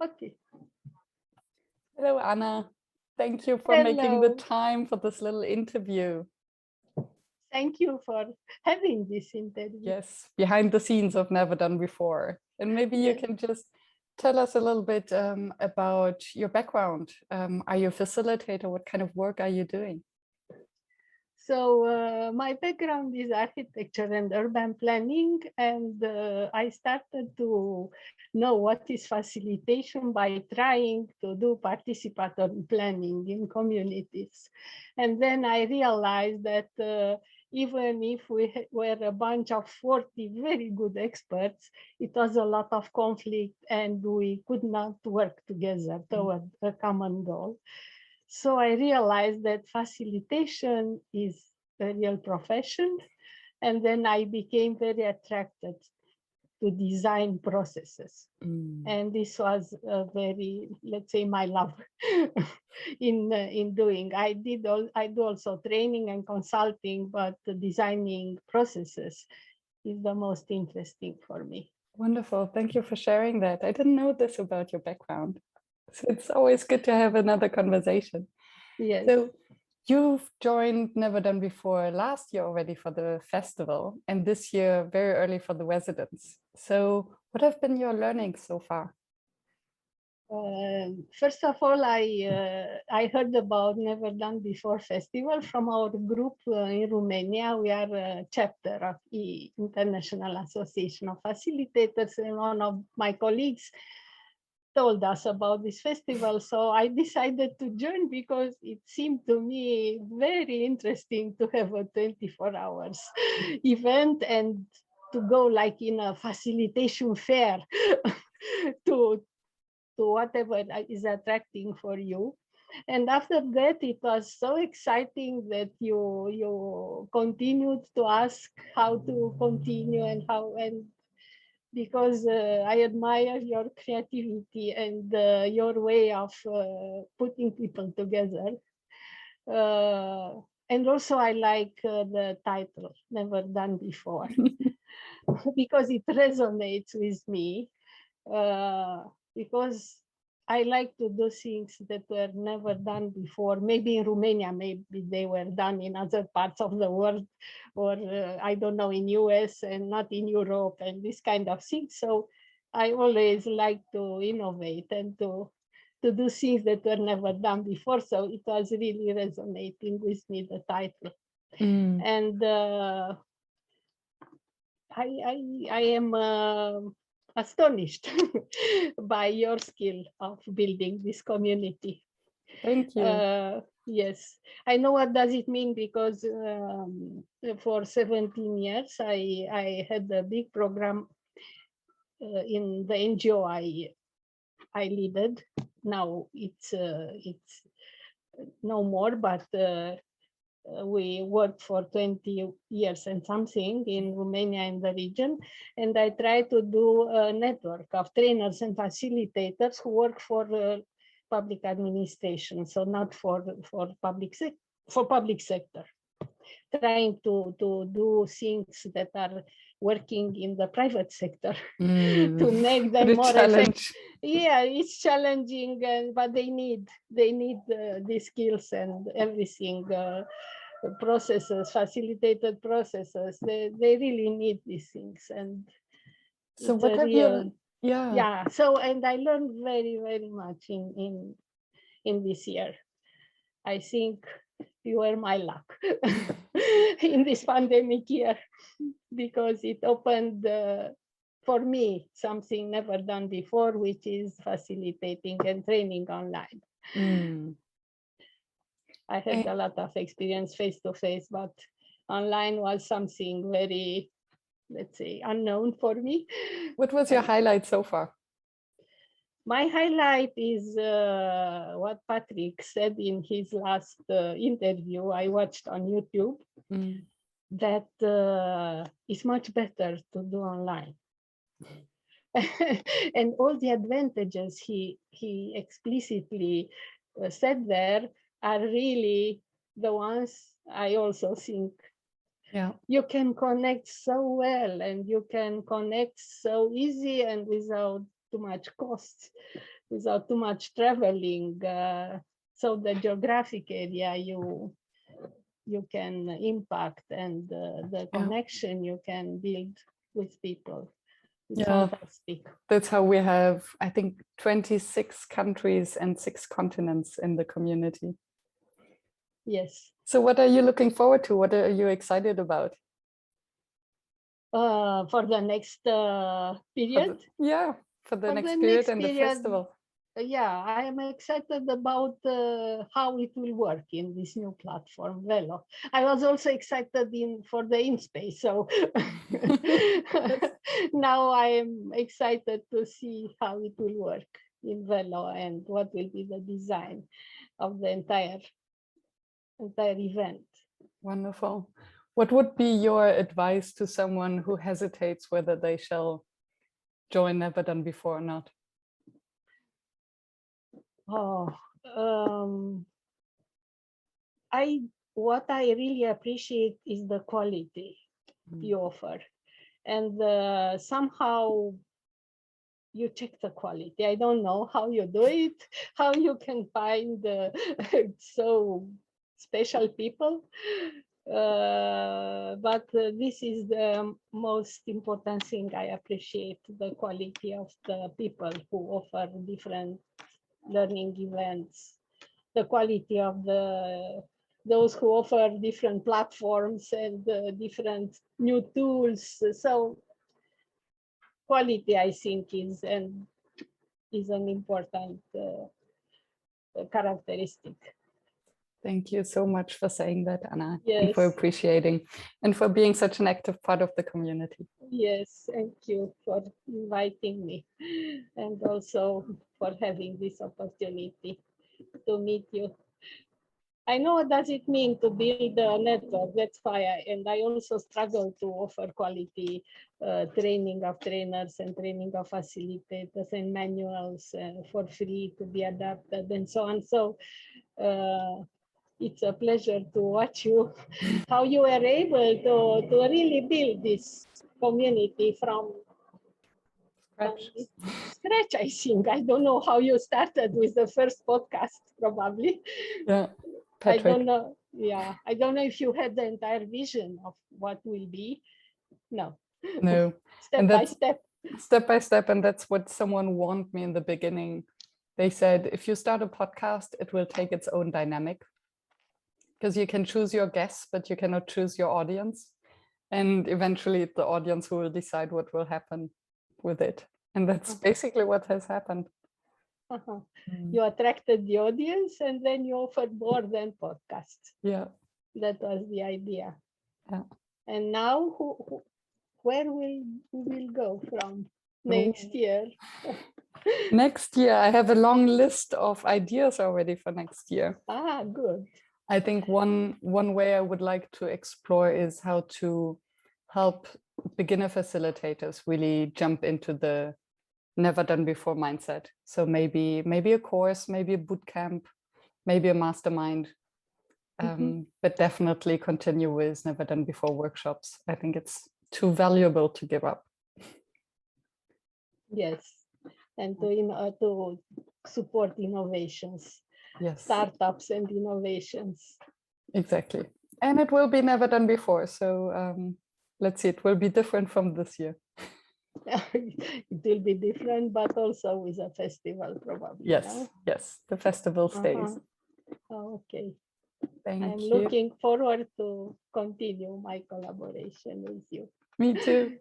Okay. Hello, Anna. Thank you for making the Hello. time for this little interview. Thank you for having this interview. Yes, behind the scenes of Never Done Before. And maybe you Yes. can just tell us a little bit about your background. Are you a facilitator? What kind of work are you doing? So my background is architecture and urban planning, and I started to know what is facilitation by trying to do participatory planning in communities. And then I realized that even if we were a bunch of 40 very good experts, it was a lot of conflict and we could not work together toward a common goal. So I realized that facilitation is a real profession. And then I became very attracted to design processes. And this was a very, let's say, my love in doing. I do also training and consulting, but designing processes is the most interesting for me. Wonderful. Thank you for sharing that. I didn't know this about your background. So it's always good to have another conversation. Yes. So you've joined Never Done Before last year already for the festival, and this year very early for the residents. So what have been your learnings so far? First of all, I heard about Never Done Before Festival from our group in Romania. We are a chapter of the International Association of Facilitators, and one of my colleagues told us about this festival. So I decided to join because it seemed to me very interesting to have a 24 hours event and to go like in a facilitation fair to whatever is attracting for you. And after that, it was so exciting that you continued to ask how to continue and how, and because I admire your creativity and your way of putting people together. And also I like the title, Never Done Before, because it resonates with me. Because I like to do things that were never done before. Maybe in Romania, maybe they were done in other parts of the world, or I don't know, in US and not in Europe and this kind of thing. So I always like to innovate and to do things that were never done before. So it was really resonating with me, the title. And I am astonished by your skill of building this community. Thank you. Yes, I know what does it mean because for 17 years I had a big program in the NGO I leaded. Now it's no more, but we worked for 20 years and something in Romania and the region. And I try to do a network of trainers and facilitators who work for public administration. So not for public sector, trying to do things that are working in the private sector to make them more effective. Yeah, it's challenging, but they need these skills and everything. Processes, facilitated processes, they really need these things. And so what have you, yeah, so, and I learned very, very much in this year. I think you were my luck in this pandemic year, because it opened for me something never done before, which is facilitating and training online. I had a lot of experience face-to-face, but online was something very, let's say, unknown for me. What was your highlight so far? My highlight is what Patrick said in his last interview I watched on YouTube, that it's much better to do online. And all the advantages he explicitly said there are really the ones I also think. Yeah, you can connect so well, and you can connect so easy and without too much costs, without too much traveling. So the geographic area you can impact, and the connection you can build with people. It's fantastic. That's how we have, I think, 26 countries and 6 continents in the community. Yes. So what are you looking forward to? What are you excited about? For the next period? For the next period and the festival. Yeah, I am excited about how it will work in this new platform, Velo. I was also excited for the InSpace, so now I am excited to see how it will work in Velo and what will be the design of the entire event. Wonderful. What would be your advice to someone who hesitates whether they shall join Never Done Before or not? What I really appreciate is the quality you offer, and somehow you check the quality. I don't know how you do it, how you can find so special people, but this is the most important thing I appreciate, the quality of the people who offer different learning events, the quality of those who offer different platforms and different new tools. So quality, I think, is an important characteristic. Thank you so much for saying that, Anna, yes. And for appreciating and for being such an active part of the community. Yes, thank you for inviting me, and also for having this opportunity to meet you. I know what does it mean to build a network. That's why I also struggle to offer quality training of trainers and training of facilitators and manuals for free to be adapted and so on. So it's a pleasure to watch you, how you were able to really build this community from scratch, I think. I don't know how you started with the first podcast, probably. Yeah, Patrick. I don't know. Yeah, I don't know if you had the entire vision of what will be. No. Step by step. Step by step, and that's what someone warned me in the beginning. They said, if you start a podcast, it will take its own dynamic, because you can choose your guests, but you cannot choose your audience. And eventually the audience who will decide what will happen with it. And that's basically what has happened. You attracted the audience, and then you offered more than podcasts. Yeah. That was the idea. Yeah. And now where will we go from next year? Next year, I have a long list of ideas already for next year. Good. I think one way I would like to explore is how to help beginner facilitators really jump into the never done before mindset. So maybe a course, maybe a boot camp, maybe a mastermind, but definitely continue with never done before workshops. I think it's too valuable to give up. Yes, and to support innovations. Yes, startups and innovations. Exactly, and it will be never done before. So let's see, it will be different from this year. It will be different, but also with a festival, probably. Yes, the festival stays. Okay. Thank you. I'm looking forward to continue my collaboration with you. Me too.